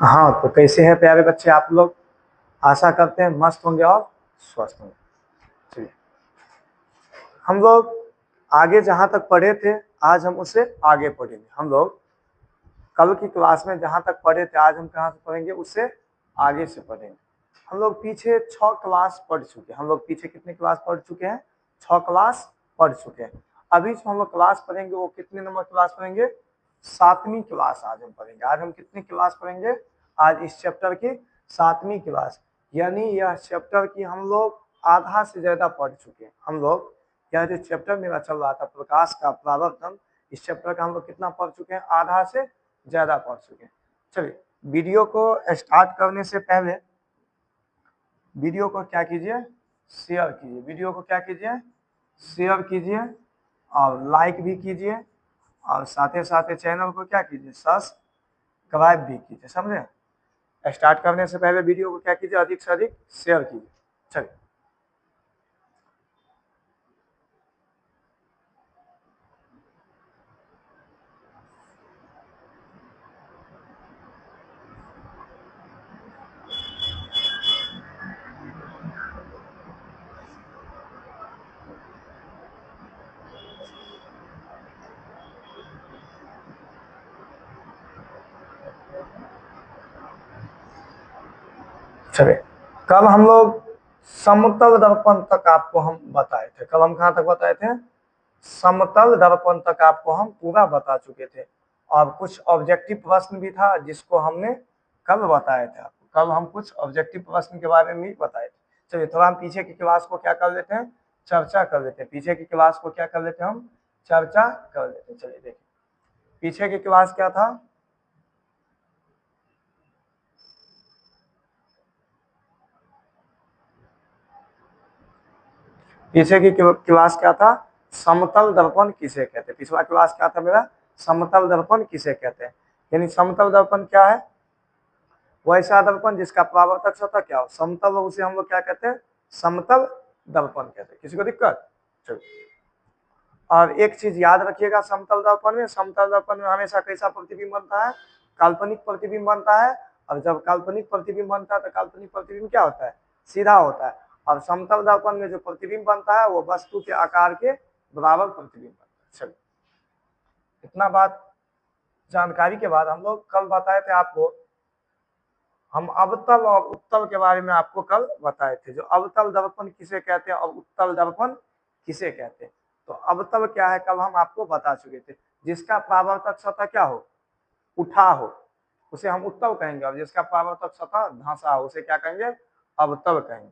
हाँ, तो कैसे हैं प्यारे बच्चे आप लोग? आशा करते हैं मस्त होंगे और स्वस्थ होंगे। चलिए, हम लोग आगे जहाँ तक पढ़े थे आज हम उससे आगे पढ़ेंगे। हम लोग कल की क्लास में जहाँ तक पढ़े थे आज हम कहाँ से पढ़ेंगे, उससे आगे से पढ़ेंगे। हम लोग पीछे 6 क्लास पढ़ चुके हैं। हम लोग पीछे कितने क्लास पढ़ चुके हैं? 6 क्लास पढ़ चुके हैं। अभी जो हम लोग क्लास पढ़ेंगे वो कितने नंबर क्लास पढ़ेंगे? 7वीं क्लास आज हम पढ़ेंगे। आज हम कितनी क्लास पढ़ेंगे? आज इस चैप्टर की 7वीं क्लास, यानी यह चैप्टर की हम लोग आधा से ज्यादा पढ़ चुके हैं। हम लोग यह जो चैप्टर मेरा चल रहा था प्रकाश का प्रावर्तन, इस चैप्टर का हम लोग कितना पढ़ चुके हैं? आधा से ज्यादा पढ़ चुके हैं। चलिए, वीडियो को स्टार्ट करने से पहले वीडियो को क्या कीजिए? शेयर कीजिए। वीडियो को क्या कीजिए? शेयर कीजिए और लाइक भी कीजिए और साथ ही साथ चैनल को क्या कीजिए? सब्सक्राइब भी कीजिए। समझे? स्टार्ट करने से पहले वीडियो को क्या कीजिए? अधिक से अधिक शेयर कीजिए। चलिए, चलिए, कल हम लोग समतल दर्पण तक आपको हम बताए थे। कल हम कहाँ तक बताए थे? समतल दर्पण तक आपको हम पूरा बता चुके थे और कुछ ऑब्जेक्टिव प्रश्न भी था जिसको हमने कल बताए थे आपको। कल हम कुछ ऑब्जेक्टिव प्रश्न के बारे में भी बताए थे। चलिए, थोड़ा हम पीछे की क्लास को क्या कर लेते हैं? चर्चा कर लेते हैं। पीछे की क्लास को क्या कर लेते हैं? हम चर्चा कर लेते हैं। चलिए देखिए, पीछे की क्लास क्या था? पीछे की क्लास क्या था? समतल दर्पण किसे कहते हैं। पिछला क्लास क्या था मेरा? समतल दर्पण किसे कहते हैं। यानी समतल दर्पण क्या है? वैसा दर्पण जिसका परावर्तक सतह क्या हो, समतल हो, उसे हम लोग क्या कहते हैं? समतल दर्पण कहते हैं। किसी को दिक्कत? चलिए, और एक चीज याद रखिएगा, समतल दर्पण में हमेशा कैसा प्रतिबिंब बनता है? काल्पनिक प्रतिबिंब बनता है। और जब काल्पनिक प्रतिबिंब बनता है तो काल्पनिक प्रतिबिंब क्या होता है? सीधा होता है। और समतल दर्पण में जो प्रतिबिंब बनता है वो वस्तु के आकार के बराबर प्रतिबिंब बनता है। चलिए, इतना बात जानकारी के बाद हम लोग कल बताए थे आपको, हम अवतल और उत्तल के बारे में आपको कल बताए थे। जो अवतल दर्पण किसे कहते हैं और उत्तल दर्पण किसे कहते हैं। तो अवतल क्या है कल हम आपको बता चुके थे। जिसका परावर्तक सतह क्या हो? उठा हो, उसे हम उत्तल कहेंगे। और जिसका परावर्तक सतह धंसा हो, उसे क्या कहेंगे? अवतल कहेंगे।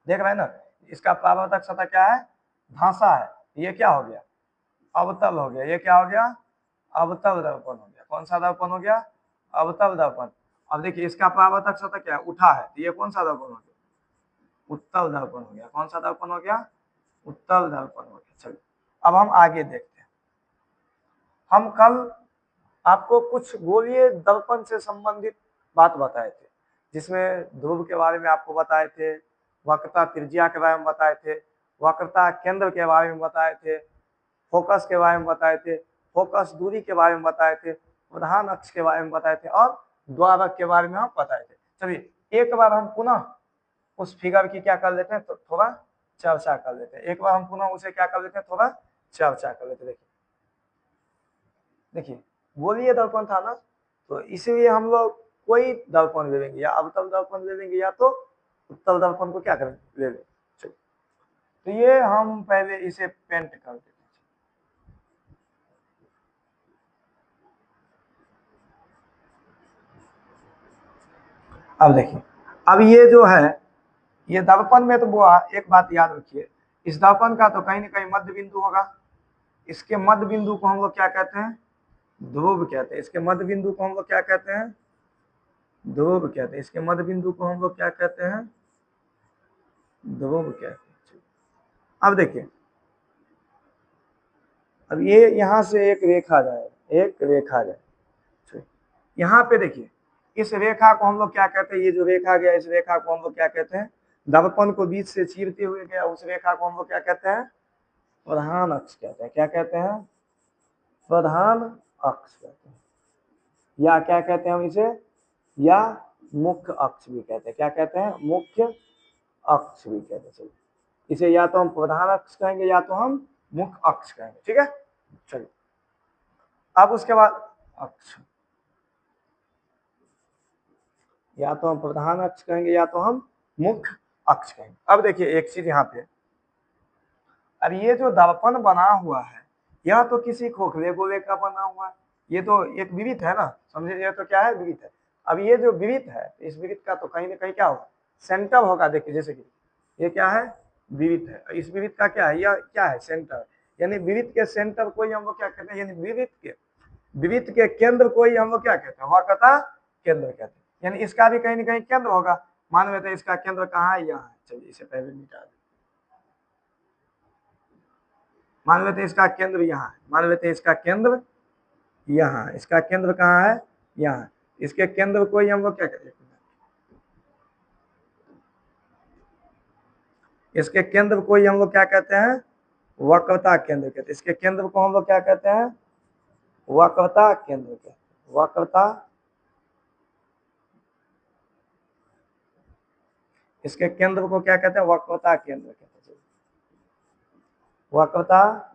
देख रहे हैं ना, इसका परावर्तक सतह क्या है? धंसा है। ये क्या हो गया? अवतल हो गया। ये क्या हो गया? अवतल दर्पण हो गया। कौन सा दर्पण हो गया? अवतल दर्पण। अब देखिए, इसका परावर्तक सतह क्या है? उठा है। तो ये कौन सा दर्पण हो गया? उत्तल दर्पण हो गया। कौन सा दर्पण हो गया? उत्तल दर्पण हो गया। चलिए, अब हम आगे देखते हैं। हम कल आपको कुछ गोलीय दर्पण से संबंधित बात बताए थे, जिसमें ध्रुव के बारे में आपको बताए थे, वक्रता त्रिज्या के बारे में बताए थे, वक्रता केंद्र के बारे में बताए थे, फोकस के बारे में बताए थे, फोकस दूरी के बारे में बताए थे, प्रधान अक्ष के बारे में बताए थे और द्वारक के बारे में हम बताए थे। चलिए, एक बार हम पुनः उस फिगर की क्या कर लेते हैं? तो थोड़ा चर्चा कर लेते हैं। एक बार हम पुनः उसे क्या कर लेते हैं? थोड़ा चर्चा कर लेते हैं। देखिए देखिए, गोलीय दर्पण था ना, तो इसलिए हम लोग कोई दर्पण ले लेंगे, या अवतल दर्पण ले लेंगे या तो उत्तल दर्पण को क्या करें? ले लेंगे। तो ये हम पहले इसे पेंट कर देते हैं। अब देखिए, अब ये जो है, ये दर्पण में तो वो एक बात याद रखिए, इस दर्पण का तो कहीं ना कहीं मध्य बिंदु होगा। इसके मध्य बिंदु को हम लोग क्या कहते हैं? ध्रुव कहते हैं। इसके मध्य बिंदु को हम लोग क्या कहते हैं? ध्रुव कहते हैं। इसके मध्य बिंदु को हम लोग क्या कहते हैं? ध्रुव कहते हैं। अब देखिए, अब ये यहाँ से एक रेखा जाए, एक रेखा जाए। यहाँ पे देखिए, इस रेखा को हम लोग क्या कहते हैं? ये जो रेखा गया, इस रेखा को हम लोग क्या कहते हैं? दर्पण को बीच से चीरते हुए गया, उस रेखा को हम लोग क्या कहते हैं? प्रधान अक्ष कहते हैं। क्या कहते हैं? प्रधान अक्ष कहते हैं। या क्या कहते हैं हम इसे? या मुख्य अक्ष भी कहते हैं। क्या कहते हैं? मुख्य अक्ष भी कहते हैं। चलिए, इसे या तो हम प्रधान अक्ष कहेंगे या तो हम मुख्य अक्ष कहेंगे। ठीक है, चलिए अब उसके बाद अक्ष, या तो हम प्रधान अक्ष कहेंगे या तो हम मुख्य अक्ष कहेंगे। अब देखिए एक चीज यहाँ पे, अब ये जो दर्पण बना हुआ है यह तो किसी खोखले गोले का बना हुआ है, ये तो एक विविध है ना, समझे? ये तो क्या है? विविध है। अब ये जो विविध है, इस विविध का तो कहीं ना कहीं क्या होगा? सेंटर होगा। देखिए जैसे कि ये क्या है? विविध है। इस विविध का क्या है? यह क्या है? सेंटर। यानी विविध के सेंटर को ही हम लोग क्या कहते हैं? यानी विविध के केंद्र को ही हम लोग क्या कहते हैं? वक्रता केंद्र कहते हैं। यानी इसका भी कहीं ना कहीं केंद्र होगा। मान लेते हैं इसका केंद्र कहाँ है? यहाँ है। चलिए इसे पहले मिटा दें। मान लेते हैं इसका केंद्र यहाँ है, मान लेते हैं इसका केंद्र यहाँ, इसका केंद्र कहाँ है? यहाँ। इसके केंद्र को ही हम लोग क्या कहते हैं? इसके केंद्र को ही हम लोग क्या कहते हैं? वक्रता केंद्र कहते हैं। इसके केंद्र को हम लोग क्या कहते हैं? वक्रता केंद्र कहते हैं। वक्रता, इसके केंद्र को क्या कहते हैं? वक्रता केंद्र कहते हैं। वक्रता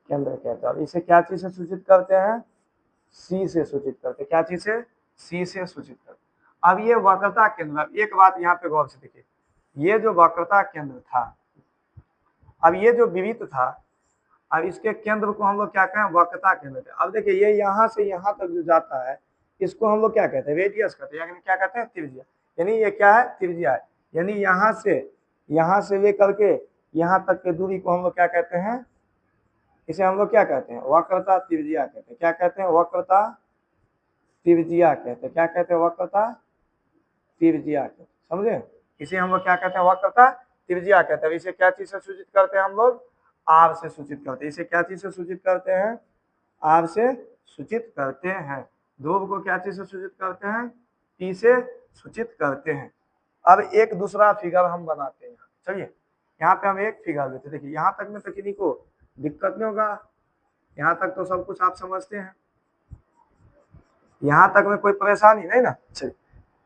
केंद्र कहते हैं। और इसे क्या चीज से सूचित करते हैं? सी से सूचित करते हैं। क्या चीज से? सी से सूचित करते हैं। अब ये वक्रता केंद्र, एक बात यहाँ पे गौर से देखिए, ये जो वक्रता केंद्र था, अब ये जो विविध था, अब इसके केंद्र को हम लोग क्या कहें? वक्रता केंद्र। अब देखिए ये यहाँ से यहाँ तक जो जाता है इसको हम लोग क्या कहते हैं? रेडियस कहते हैं। यानी क्या कहते हैं? त्रिज्या। यानी ये क्या है? त्रिज्या है। यानी यहाँ से लेकर के यहाँ तक के दूरी को हम लोग क्या कहते हैं? इसे हम लोग क्या कहते हैं? वक्रता त्रिज्या कहते हैं। क्या कहते हैं? वक्रता त्रिज्या कहते हैं। क्या कहते हैं? वक्रता त्रिज्या कहते हैं। समझे? इसे हम लोग क्या कहते हैं? वक्रता त्रिज्या कहते हैं। इसे क्या चीज से सूचित करते हैं हम लोग? आर से सूचित करते हैं। इसे क्या चीज से सूचित करते हैं? आर से सूचित करते हैं। ध्रुव को क्या चीज से सूचित करते हैं? पी से सूचित करते हैं। अब एक दूसरा फिगर हम बनाते हैं। चलिए यहाँ पे हम एक फिगर लेते हैं। देखिए यहाँ तक में तो किसी को दिक्कत नहीं होगा, यहाँ तक तो सब कुछ आप समझते हैं, यहाँ तक में कोई परेशानी नहीं ना? चलिए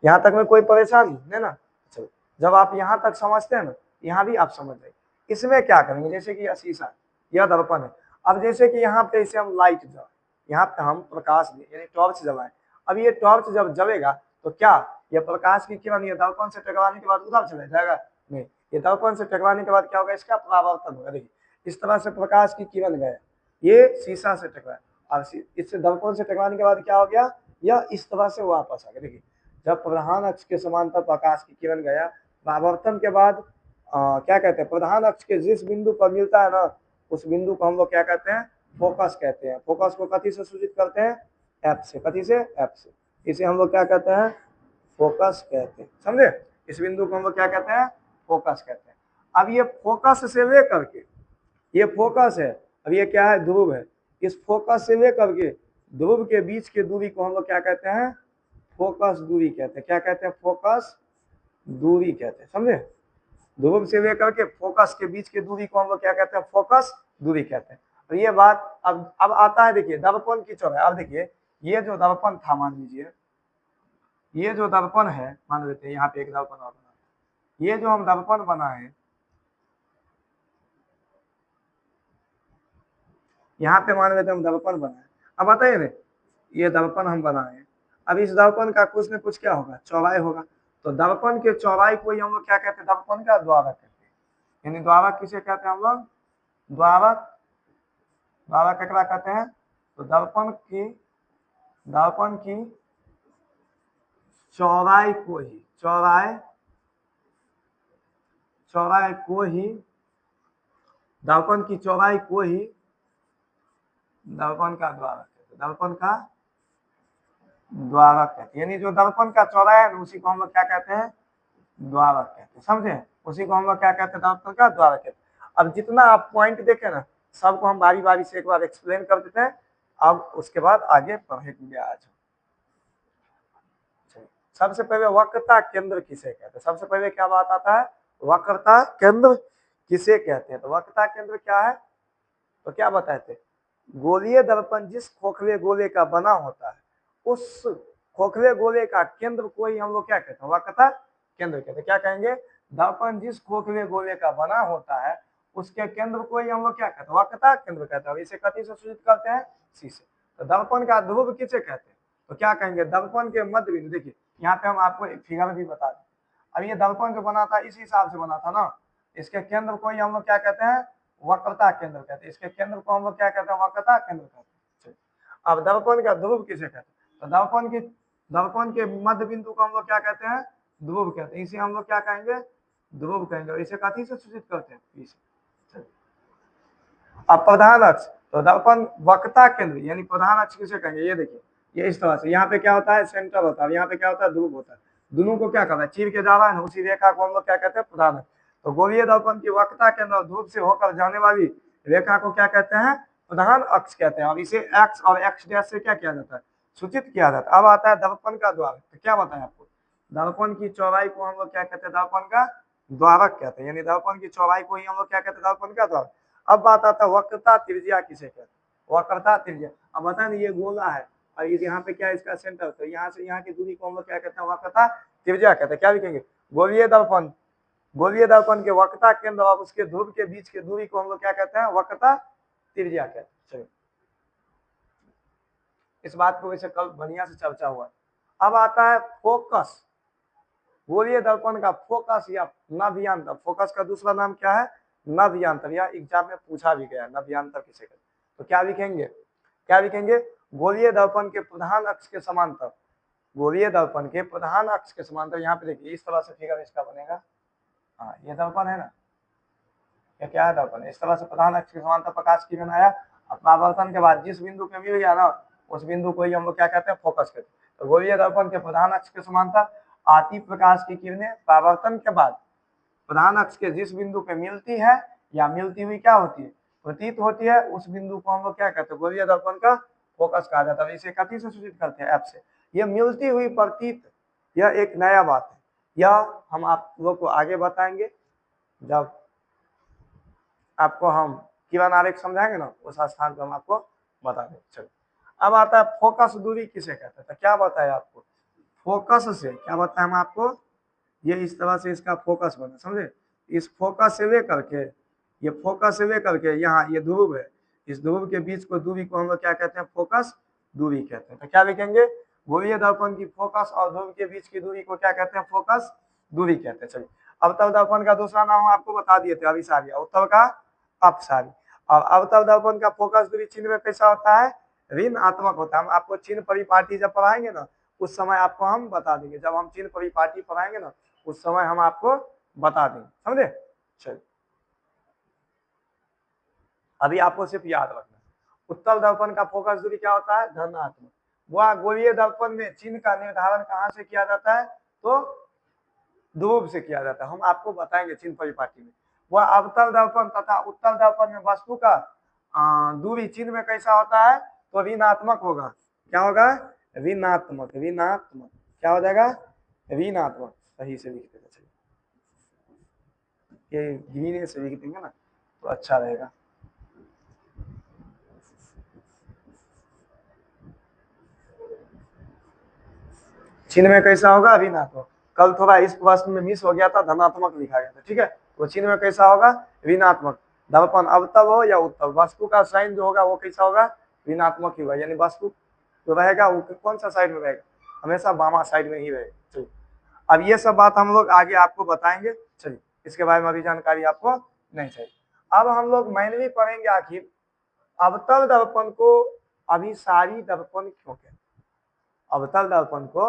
यहाँ तक में कोई परेशानी नहीं ना? चलिए जब आप यहाँ तक समझते हैं ना, यहाँ भी आप समझ जाइए। इसमें क्या करेंगे? जैसे कि शीशा, यह दर्पण है। अब जैसे कि यहाँ पे इसे हम लाइट जलाए, यहाँ पे हम प्रकाश दें यानी टॉर्च जलाएं। अब ये टॉर्च जब जलेगा तो क्या ये प्रकाश की किरण ये दर्पण से टकराने के बाद उधर चला जाएगा? नहीं, ये दर्पण से टकराने के बाद क्या होगा? इसका परावर्तन होगा। देखिए इस तरह से प्रकाश की किरण गया, ये शीशा से टकराया और इससे दर्पण से टकराने के बाद क्या हो गया? यह इस तरह से वापस आ गया। देखिए जब प्रधान अक्ष के समांतर प्रकाश की किरण गया, परावर्तन के बाद क्या कहते हैं? प्रधान अक्ष के जिस बिंदु पर मिलता है ना, उस बिंदु को हम लोग क्या कहते हैं? फोकस कहते हैं। फोकस को कथी से सूचित करते हैं? एफ से। कथी से? एफ से। इसे हम लोग क्या कहते हैं? फोकस कहते हैं। समझे? इस बिंदु को हम लोग क्या कहते हैं? फोकस कहते हैं। अब ये फोकस से लेकर के, ये फोकस है, अब ये क्या है? ध्रुव है। इस फोकस से लेकर के ध्रुव के बीच की दूरी को हम लोग क्या कहते हैं? फोकस दूरी कहते हैं। क्या कहते हैं? फोकस दूरी कहते हैं। समझे? ध्रुव से लेकर के फोकस के बीच की दूरी को हम लोग क्या कहते हैं? फोकस दूरी कहते हैं। और ये बात अब आता है, देखिए दर्पण की चौड़ाई। अब देखिए ये जो दर्पण था, मान लीजिए ये जो दर्पण है, मान लेते हैं यहाँ पे एक दर्पण और बना, ये जो हम दर्पण बनाए, यहाँ पे मान लेते हैं हम दर्पण बनाए। अब बताइए ना, ये दर्पण हम बनाए, अब इस दर्पण का कुछ न कुछ क्या होगा? चौड़ाई होगा। तो दर्पण के चौड़ाई को ही हम लोग क्या कहते हैं? दर्पण का द्वारक कहते हैं। यानी द्वारक किसे कहते हैं हम लोग? द्वारक। द्वारक केकरा कहते हैं? तो दर्पण की चौड़ाई को ही, चौड़ाई को ही, दर्पण की चौड़ाई को ही दर्पण का द्वारक कहते हैं। दर्पण का द्वारक कहते हैं। यानी जो दर्पण का चौड़ाई है उसी को हम लोग क्या कहते हैं? द्वारक कहते हैं। समझे? उसी को हम लोग क्या कहते हैं? दर्पण का द्वारक कहते हैं। अब जितना आप पॉइंट देखे ना, सबको हम बारी बारी से एक बार एक्सप्लेन कर देते हैं। अब उसके बाद आगे पढ़े के लिए आ जाओ। सबसे पहले वक्रता केंद्र किसे कहते हैं? सबसे पहले क्या बात आता है? वक्रता केंद्र किसे कहते हैं? तो वक्रता केंद्र क्या है? तो क्या बताए थे? गोलीय दर्पण जिस खोखले गोले का बना होता है, उस खोखले गोले का केंद्र को ही हम लोग क्या कहते हैं, वक्रता केंद्र कहते हैं। क्या कहेंगे, दर्पण जिस खोखले गोले का बना होता है उसके केंद्र को ही हम लोग क्या कहते हैं, वक्रता केंद्र कहते हैं। इसे कथी से सूचित करते हैं, सी से। तो दर्पण का ध्रुव किसे कहते हैं, तो क्या कहेंगे, दर्पण के मध्य बिंदु। देखिए यहाँ पे हम आपको एक फिगर भी बता दें। अब ये दर्पण जो बना था इस हिसाब से बना था ना, इसके केंद्र को ही हम लोग क्या कहते हैं, वक्रता केंद्र कहते हैं। इसके केंद्र को हम लोग क्या कहते हैं, वक्रता केंद्र कहते हैं। अब दर्पण का ध्रुव किसे कहते हैं, तो दर्पण के मध्य बिंदु को हम लोग क्या कहते हैं, ध्रुव कहते हैं। इसे हम लोग क्या कहेंगे, ध्रुव कहेंगे। इसे कथी से सूचित करते हैं, इसे। अब प्रधान अक्ष, तो दर्पण वक्रता केंद्र यानी प्रधान अक्ष किसे कहेंगे, ये देखिए ये इस तरह से। यहाँ पे क्या होता है, सेंटर होता है, यहाँ पे क्या होता है, ध्रुव होता है। दोनों को क्या करना है, चीर के जा रहा है ना, उसी रेखा को हम लोग क्या कहते हैं, प्रधान अक्ष। तो गोलीय दर्पण की वक्रता केंद्र और ध्रुव से होकर जाने वाली रेखा को क्या कहते हैं, प्रधान अक्ष कहते हैं। और इसे एक्स और एक्स डैश से क्या किया जाता है, सूचित किया जाता है। अब आता है दर्पण का द्वारक। तो क्या बताया आपको, दर्पण की चौड़ाई को हम लोग क्या कहते हैं, दर्पण का द्वारक कहते हैं। यानी दर्पण की चौड़ाई को ही हम लोग क्या कहते हैं, दर्पण का द्वारक। अब बात आता है वक्रता त्रिज्या किसे कहते हैं, वक्रता त्रिज्या। अब बता नहीं, ये गोला है और यहाँ पे क्या है इसका सेंटर, तो यहाँ से यहाँ की दूरी को हम लोग क्या कहते हैं, वक्रता त्रिज्या कहते हैं। क्या लिखेंगे, गोलीय दर्पण के वक्रता केंद्र और उसके ध्रुव के बीच की दूरी को हम लोग क्या कहते हैं, वक्रता त्रिज्या कहते हैं। चलिए इस बात को वैसे कल बढ़िया से चर्चा हुआ। अब आता है फोकस। गोलीय दर्पण का फोकस या नभ्यंतर, फोकस का दूसरा नाम क्या है, नभ्यंतर। या एग्जाम में पूछा भी गया, नभ्यंतर किसे कहते हैं। तो क्या लिखेंगे, गोलीय दर्पण के प्रधान अक्ष के समांतर, गोलीय दर्पण के प्रधान अक्ष के समांतर। यहाँ पे देखिए इस तरह से फिगर इसका बनेगा। हाँ ये दर्पण है ना, ये क्या है, दर्पण। इस तरह से प्रधान अक्ष के समांतर प्रकाश किरण आया। परावर्तन के बाद जिस बिंदु पे मिल गया ना, उस बिंदु को ही हम लोग क्या कहते हैं, फोकस कहते हैं। तो गोलीय दर्पण के प्रधान अक्ष के समांतर आती प्रकाश की किरणें परावर्तन के बाद प्रधान अक्ष के जिस बिंदु पे मिलती है या मिलती हुई क्या होती है, प्रतीत होती है, उस बिंदु को हम लोग क्या कहते हैं, गोलीय दर्पण का फोकस कहा जाता है। इसे कथी से सूचित करते हैं, एफ से। यह मिलती हुई प्रतीत, यह एक नया बात है, यह हम आप लोग को आगे बताएंगे जब आपको हम किरण आरेख समझाएंगे ना, उस स्थान पर हम आपको बता देंगे। चलो अब आता है फोकस दूरी किसे कहते हैं। तो क्या बताया आपको, फोकस से क्या बताया हम आपको, ये इस तरह से इसका फोकस बना, समझे। इस फोकस से लेकर के, ये फोकस से लेकर के यहाँ ये ध्रुव है, इस ध्रुव के बीच को दूरी को हम लोग क्या कहते हैं, फोकस दूरी कहते हैं। तो क्या लिखेंगे, गोलीय दर्पण की फोकस और ध्रुव के बीच की दूरी को क्या कहते हैं, फोकस दूरी कहते हैं। चलिए अवतल दर्पण का दूसरा नाम आपको बता दिए थे, अभिसारी। उत्तल का अपसारी। और अवतल दर्पण का फोकस दूरी चिन्ह में कैसा होता है, ऋणात्मक होता है। हम आपको चिन्ह परिपाटी जब पढ़ाएंगे ना, उस समय आपको हम बता देंगे। जब हम चिन्ह परिपाटी पढ़ाएंगे ना, उस समय हम आपको बता देंगे, समझे। चलिए अभी आपको सिर्फ याद रखना, उत्तल दर्पण का फोकस दूरी क्या होता है, धनात्मक। वह गोलीय दर्पण में चिन्ह का निर्धारण कहाँ से किया जाता है, तो ध्रुव से किया जाता है। हम आपको बताएंगे चिन्ह परिपाटी में। वह अवतल दर्पण तथा उत्तल दर्पण में वस्तु का दूरी चिन्ह में कैसा होता है, तो ऋणात्मक होगा। क्या होगा, ऋणात्मक। क्या हो जाएगा, ऋणात्मक। सही से लिख देना चाहिए, ये धीरे से लिख देंगे ना तो अच्छा रहेगा। चिन्ह में कैसा होगा, ऋणात्मक। कल थोड़ा इस प्रश्न में मिस हो गया था, धनात्मक लिखा गया था, ठीक है। तो चिन्ह में कैसा होगा, ऋणात्मक। दर्पण अवतल हो या उत्तल, वस्तु का साइन जो होगा वो कैसा होगा, ऋणात्मक ही होगा। यानी वस्तु जो रहेगा वो कौन सा साइड में रहेगा, हमेशा बामा साइड में ही रहेगा। चलिए अब ये सब बात हम लोग आगे आपको बताएंगे। चलिए इसके बारे में अभी जानकारी आपको नहीं चाहिए। अब हम लोग मैनली पढ़ेंगे आखिर अवतल दर्पण को अभिसारी दर्पण क्यों कहते हैं, अवतल दर्पण को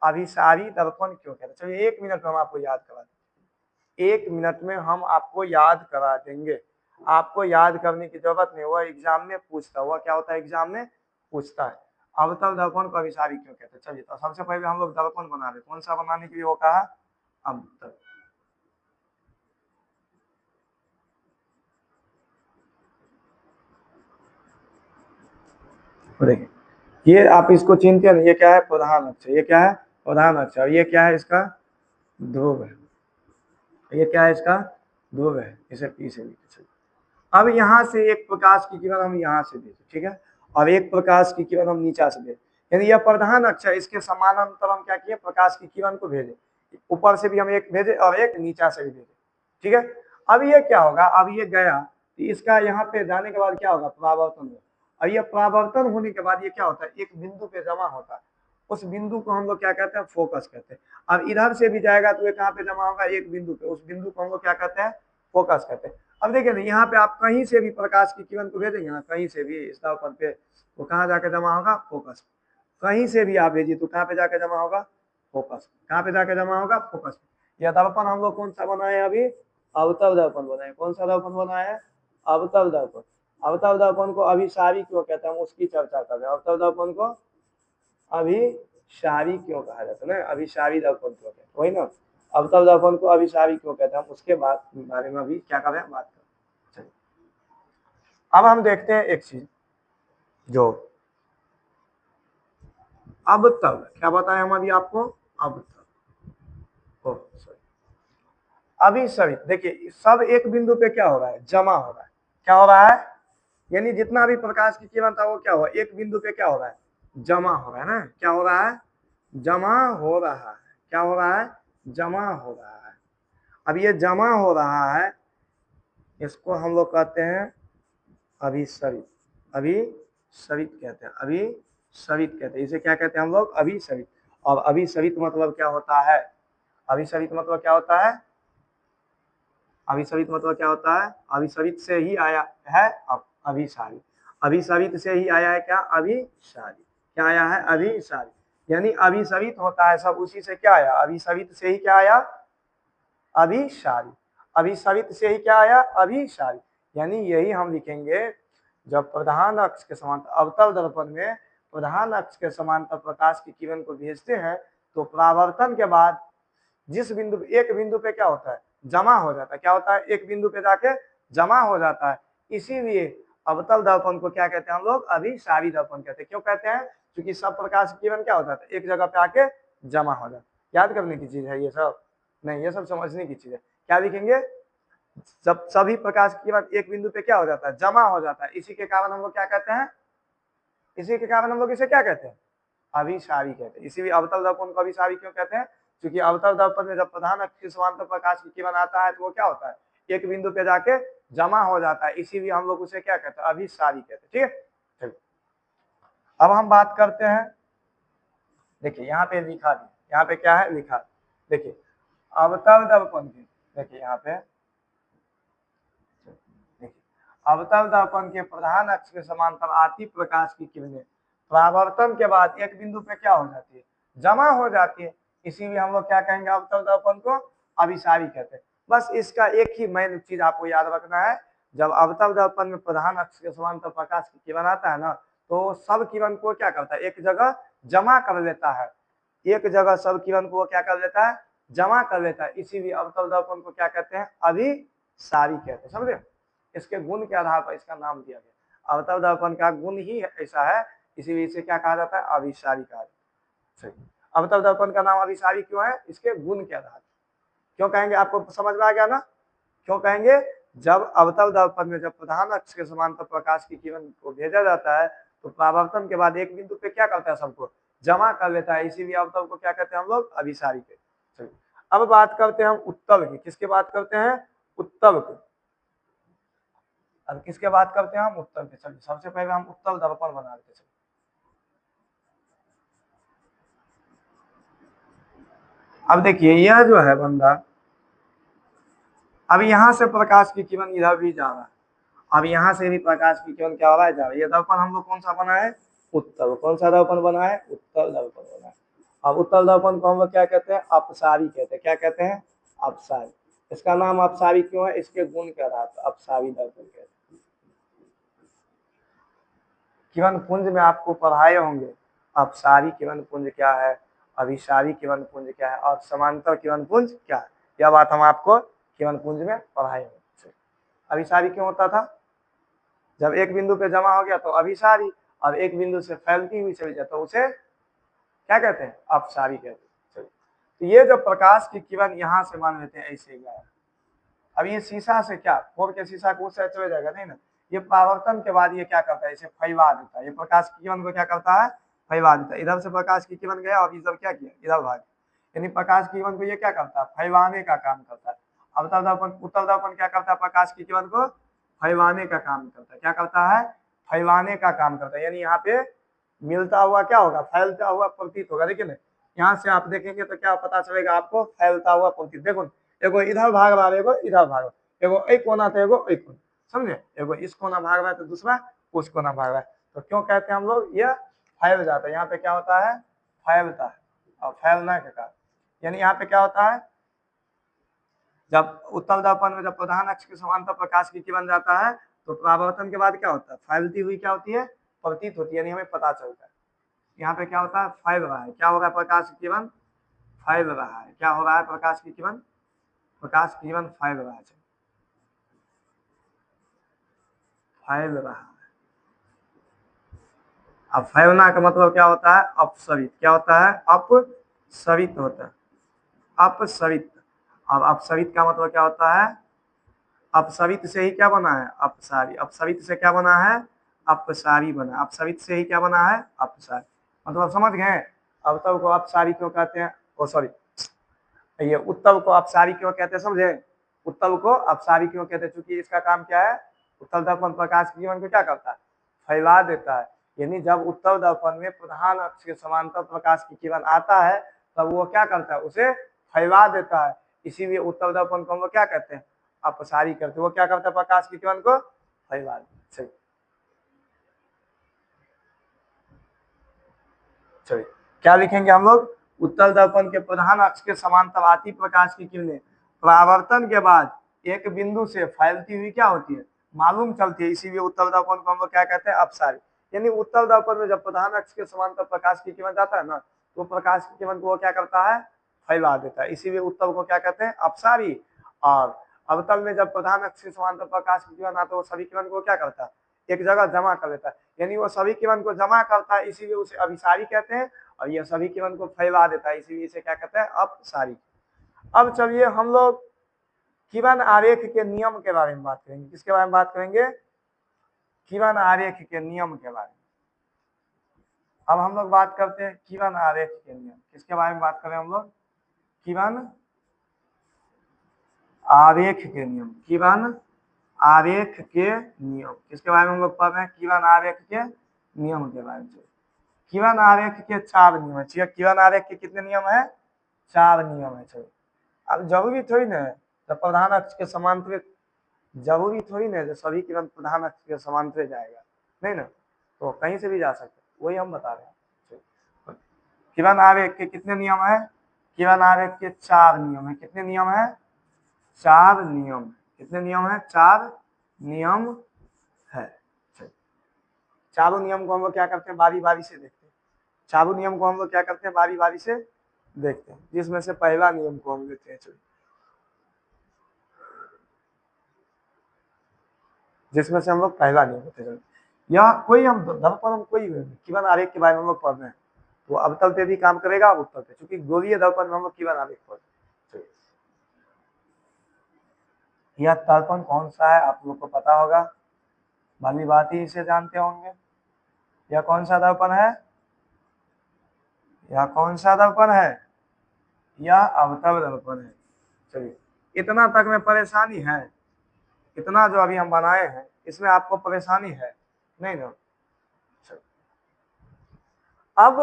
अभिसारी दर्पण क्यों कहते हैं। चलिए 1 मिनट में हम आपको याद करा देंगे, 1 मिनट में हम आपको याद करा देंगे। आपको याद करने की जरूरत नहीं, वह एग्जाम में पूछता, हुआ क्या होता है, एग्जाम में पूछता है अवतल दर्पण को अभिसारी क्यों कहते हैं। चलिए तो सबसे पहले हम लोग दर्पण बना रहे, कौन सा बनाने के लिए वो कहा, अवतल। देखिए ये आप इसको चिनते हैं, ये क्या है, प्रधान अक्ष। ये क्या है, प्रधान अक्ष। और ये क्या है, इसका ध्रुव है। ये क्या है, इसका ध्रुव है। इसे पी से लिखते। अब यहाँ से एक प्रकाश की किरण हम यहाँ से देते, ठीक है, और एक प्रकाश की किरण हम नीचा से देते। यानी यह प्रधान अक्ष है, इसके समानांतर हम क्या किए, प्रकाश की किरण को भेजे, ऊपर से भी हम एक भेजे और एक नीचा से भी भेजे, ठीक है। अब ये क्या होगा, अब ये गया तो इसका यहाँ पे जाने के बाद क्या होगा, परावर्तन होगा। और ये परावर्तन होने के बाद ये क्या होता है, एक बिंदु पे जमा होता है, उस बिंदु को हम लोग क्या कहते हैं, फोकस कहते हैं। अब इधर से भी जाएगा तो ये कहाँ पे जमा होगा, एक बिंदु पे, उस बिंदु को हम लोग क्या कहते हैं, फोकस कहते हैं। अब देखिए ना, यहाँ पे आप कहीं से भी प्रकाश की किरण को भेजेंगे ना, कहीं से भी इस दर्पण पे, वो कहाँ जाके जमा होगा, फोकस। कहीं से भी आप भेजिए तो कहाँ पे जाके जमा होगा, फोकस। कहाँ पे जाके जमा होगा, फोकस। यह दर्पण हम लोग कौन सा बनाए अभी, अवतल दर्पण बनाए। कौन सा दर्पण बनाया है, अवतल दर्पण। अवतल दर्पण को अभिसारी क्यों कहते हैं, हम उसकी चर्चा कर रहे हैं। अवतल दर्पण को अभिसारी क्यों कहा जाता है ना, अभिसारी दर्पण क्यों कहते हैं, वही ना, अवतल दर्पण को अभिसारी क्यों कहते हैं, हम उसके बारे में अभी क्या कर रहे हैं, बात कर। अब हम देखते हैं एक चीज, जो अब तब क्या बताया हम अभी आपको, अब तब, अभी सभी देखिए, सब एक बिंदु पे क्या हो रहा है, जमा हो रहा है। क्या हो रहा है, यानी जितना भी प्रकाश की किरण था वो क्या हुआ, एक बिंदु पे क्या हो रहा है, जमा हो रहा है ना। क्या हो रहा है, जमा हो रहा है। क्या हो रहा है, जमा हो रहा है। अब ये जमा हो रहा है, इसको हम लोग कहते हैं अभिसरित। अभिसरित कहते हैं, अभिसरित कहते हैं, इसे क्या कहते हैं हम लोग, अभिसरित। और अभिसरित मतलब क्या होता है, अभिसरित मतलब क्या होता है, अभिसरित मतलब क्या होता है, अभिसरित से ही आया है अभिसारी। अभिसरित से ही आया है क्या, अभिसारी। क्या आया है, अभिसारी। यानी अभिसरित होता है सब उसी से क्या आया, अभिसरित से ही क्या आया, अभिसारी। अभिसरित से ही क्या आया, अभिसारी। यानी यही हम लिखेंगे, जब प्रधान अक्ष के समांतर अवतल दर्पण में प्रधान अक्ष के समांतर प्रकाश की किरण को भेजते हैं, तो परावर्तन के बाद जिस बिंदु, एक बिंदु पे क्या होता है, जमा हो जाता है। क्या होता है, एक बिंदु पे जाके जमा हो जाता है। इसीलिए अवतल दर्पण को क्या कहते हैं हम लोग, अभिसारी दर्पण कहते हैं। क्यों कहते हैं, क्योंकि सब प्रकाश की किरण क्या होता है, एक जगह पे आके जमा हो जाता है। याद करने की चीज है ये सब, नहीं ये सब समझने की चीज है। क्या लिखेंगे, जब सभी प्रकाश की किरण एक बिंदु पे क्या हो जाता है, जमा हो जाता है, इसी के कारण हम लोग क्या कहते हैं, इसी के कारण हम लोग इसे क्या कहते हैं, अभिसारी कहते हैं। इसीलिए अवतल दर्पण को अभिसारी क्यों कहते हैं, क्योंकि अवतल दर्पण में जब प्रधान अक्ष के समांतर प्रकाश की किरण आता है तो वो क्या होता है, एक बिंदु पे जाके जमा हो जाता है। इसीलिए हम लोग उसे क्या कहते हैं, अभिसारी कहते हैं। ठीक है, चलिए अब हम बात करते हैं, देखिए यहाँ पे लिखा है, यहाँ पे क्या है लिखा, देखिए अवतल दर्पण की, देखिए यहाँ पे, देखिए अवतल दर्पण के प्रधान अक्ष के समांतर आती प्रकाश की किरणें परावर्तन के बाद एक बिंदु पे क्या हो जाती है, जमा हो जाती है। इसीलिए हम लोग क्या कहेंगे, अवतल दर्पण को अभिसारी कहते हैं। बस इसका एक ही मेन चीज आपको याद रखना है, जब अवतल दर्पण में प्रधान अक्ष के समांतर प्रकाश की किरण आता है ना, तो सब किरण को क्या करता है, एक जगह जमा कर लेता है। एक जगह सब किरण को क्या कर लेता है, जमा कर लेता है। इसीलिए अवतल दर्पण को क्या कहते हैं, अभिसारी कहते हैं। समझे, इसके गुण के आधार पर इसका नाम दिया गया। अवतल दर्पण का गुण ही ऐसा है, इसीलिए इसे क्या कहा जाता है, अभिसारी कहा जाता है। अवतल दर्पण का नाम अभिसारी क्यों है, इसके गुण के आधार। क्यों कहेंगे, आपको समझ में आ गया ना, क्यों कहेंगे, जब अवतल दर्पण में जब प्रधान अक्ष के समांतर प्रकाश की किरण को भेजा जाता है, तो परावर्तन के बाद एक बिंदु पे क्या करता है, सबको जमा कर लेता है। इसीलिए अवतल को क्या कहते हैं हम लोग, अभिसारी के। अब बात करते हैं हम उत्तल की, किसकी बात करते हैं, उत्तल की। अब किसके बात करते हैं हम, उत्तल के। चलिए सबसे पहले हम उत्तल दर्पण बना लेते हैं। अब देखिए यह जो है बंदा, अब यहाँ से प्रकाश की किरण इधर भी जा रहा है, अब यहाँ से भी प्रकाश की किरण क्या हो रहा है, जा रहा है। ये दर्पण हम लोग कौन सा बना है, उत्तल। कौन सा दर्पण बना है, उत्तल दर्पण बना है। अब उत्तल दर्पण को हम लोग क्या कहते हैं, अपसारी कहते हैं। क्या कहते हैं, अपसारी। इसका नाम अपसारी क्यों है, इसके गुण के आधार पर अपसारी दर्पण कहते हैं। किरण पुंज में आपको पढ़ाए होंगे, अपसारी किरण पुंज क्या है, अभिसारी किरण पुंज क्या है, और समांतर किरण पुंज क्या है। यह बात हम आपको किरण पुंज में पढ़ाए होंगे। अभिसारी क्यों होता था, जब एक बिंदु पे जमा हो गया तो अभिसारी, और एक बिंदु से फैलती हुई चली जाए तो उसे क्या कहते हैं, अपसारी कहते हैं। तो ये जो प्रकाश की किरण यहाँ से मान लेते हैं ऐसे गया, अब ये शीशा से क्या फोड़ के शीशा को उससे चले जाएगा नहीं ना, ये परावर्तन के बाद ये क्या करता है, इसे फैला देता है। ये प्रकाश की किरण को क्या करता है, फैला देता है। इधर से प्रकाश की किरण गया और इधर क्या किया, इधर भाग, यानी प्रकाश की किरण को ये क्या करता है, फैलाने का काम करता है। अवतल दर्पण, उत्तल दर्पण क्या करता है, प्रकाश की किरण को फैलाने का काम करता है। क्या करता है, फैलाने का काम करता है, यानी यहाँ पे मिलता हुआ क्या होगा, फैलता हुआ प्रतीत होगा। देखिए ना, यहाँ से आप देखेंगे तो क्या पता चलेगा आपको, फैलता हुआ प्रतीत। देखो एगो इधर भाग रहा है, एगो इधर भाग रहा है, एगो एक कोना तो एगो एक कोना, समझे, एगो इस कोना भाग रहा है तो दूसरा उस कोना भाग रहा है। तो क्यों कहते हैं हम लोग, यह फैल जाता है। यहाँ पे क्या होता है, फैलता है, और फैलना के कारण, यानी यहाँ पे क्या होता है, जब उत्तल दर्पण में जब प्रधान अक्ष के समांतर प्रकाश की किरण जाता है तो परावर्तन के बाद क्या होता है, फैलती हुई क्या होती है, प्रतीत होती है, यानी हमें पता चलता है। यहाँ पे क्या होता है, फैल रहा है, क्या हो रहा है, प्रकाश की किरण फैल रहा है, क्या हो रहा है, प्रकाश की किरण, प्रकाश की किरण फैल रहा है, फैल रहा है। अब फैलना का मतलब क्या होता है, अपसरित, क्या होता है, अपसरित होता है, अपसरित। अब अपसरित का मतलब क्या होता है, अपसरित से ही क्या बना है, अपसारी, अपसरित से क्या बना है, अपसारी बना, अपसरित से ही क्या बना है, अपसारी। मतलब समझ गए, अवतल को अपसारी क्यों कहते हैं, ओ सॉरी, ये उत्तल को अपसारी क्यों कहते हैं, समझे, उत्तल को अपसारी क्यों कहते हैं, क्योंकि इसका काम क्या है, उत्तल दर्पण प्रकाश की किरण को क्या करता है, फैला देता है। यानी जब उत्तल दर्पण में प्रधान अक्ष के समांतर प्रकाश की किरण आता है तब वो क्या करता है, उसे फैला देता है। इसीलिए उत्तल दर्पण को हम लोग क्या कहते हैं, अपसारी करते हैं। वो क्या करता है, प्रकाश की किरण को फैला देता है। चलिए क्या लिखेंगे हम लोग, उत्तल दर्पण के प्रधान अक्ष के समांतर आती प्रकाश की किरणें परावर्तन के बाद एक बिंदु से फैलती हुई क्या होती है, मालूम चलती है, इसीलिए उत्तल दर्पण को हम लोग क्या कहते हैं, अपसारी। यानी उत्तल दर्पण में जब प्रधान अक्ष के समांतर प्रकाश की किरण जाता है ना, तो प्रकाश की किरण को वो क्या करता है, फैला देता है, इसीलिए उत्तल को क्या कहते हैं, अपसारी। और अवतल में जब प्रधान अक्ष के समांतर प्रकाश की किरण आता है, वो सभी किरण को क्या करता है, एक जगह जमा कर लेता है, यानी वो सभी किरण को जमा करता है, इसीलिए उसे अभिसारी कहते हैं। और ये सभी किरण को फैला देता है, इसीलिए इसे क्या कहते हैं, अपसारी। अब चलिए हम लोग किरण आरेख के नियम के बारे में बात करेंगे। किसके बारे में बात करेंगे, किरण आरेख के नियम के बारे में। अब हम लोग बात करते हैं किरण आरेख के नियम। किसके बारे में बात करें हम लोग, किरण आरेख के नियम, किरण आरेख के नियम। किसके बारे में हम लोग पढ़ रहे हैं, किरण आरेख के नियम के बारे में। किरण आरेख के 4 नियम है। किरण आरेख के कितने नियम है, 4 नियम है। चलो अब जरूरी थोड़ी ना है तो प्रधान अक्ष के समांतर, जरूरी थोड़ी ना है जो सभी किरण प्रधान अक्ष के समांतर जाएगा, नहीं ना, तो कहीं से भी जा सकते, वही हम बता रहे हैं। किरण आरेख के कितने नियम है, किरण आरेख के 4 नियम है। कितने नियम है, 4 नियम। कितने नियम है, 4 नियम है। चारों नियम को हम लोग क्या करते हैं, बारी बारी से देखते हैं। चारों नियम को हम लोग क्या करते हैं, बारी बारी से देखते हैं, जिसमें से पहला नियम को हम लेते हैं। चलिए, जिसमें से हम लोग पहला नियम लेते हैं, या कोई हम दर्पण, हम कोई किरण आरेख के बारे में हम लोग पढ़ रहे हैं, तो अवतल पे भी काम करेगा, अब उत्तल पे, क्योंकि गोलीय दर्पण में हम लोग किरण आरेख पढ़ रहे हैं। यह दर्पण कौन सा है, आप लोग को पता होगा, भली बात ही इसे जानते होंगे। यह कौन सा दर्पण है, यह कौन सा दर्पण है, यह अवतल दर्पण है। चलिए इतना तक में परेशानी है, इतना जो अभी हम बनाए हैं इसमें आपको परेशानी है नहीं ना। अब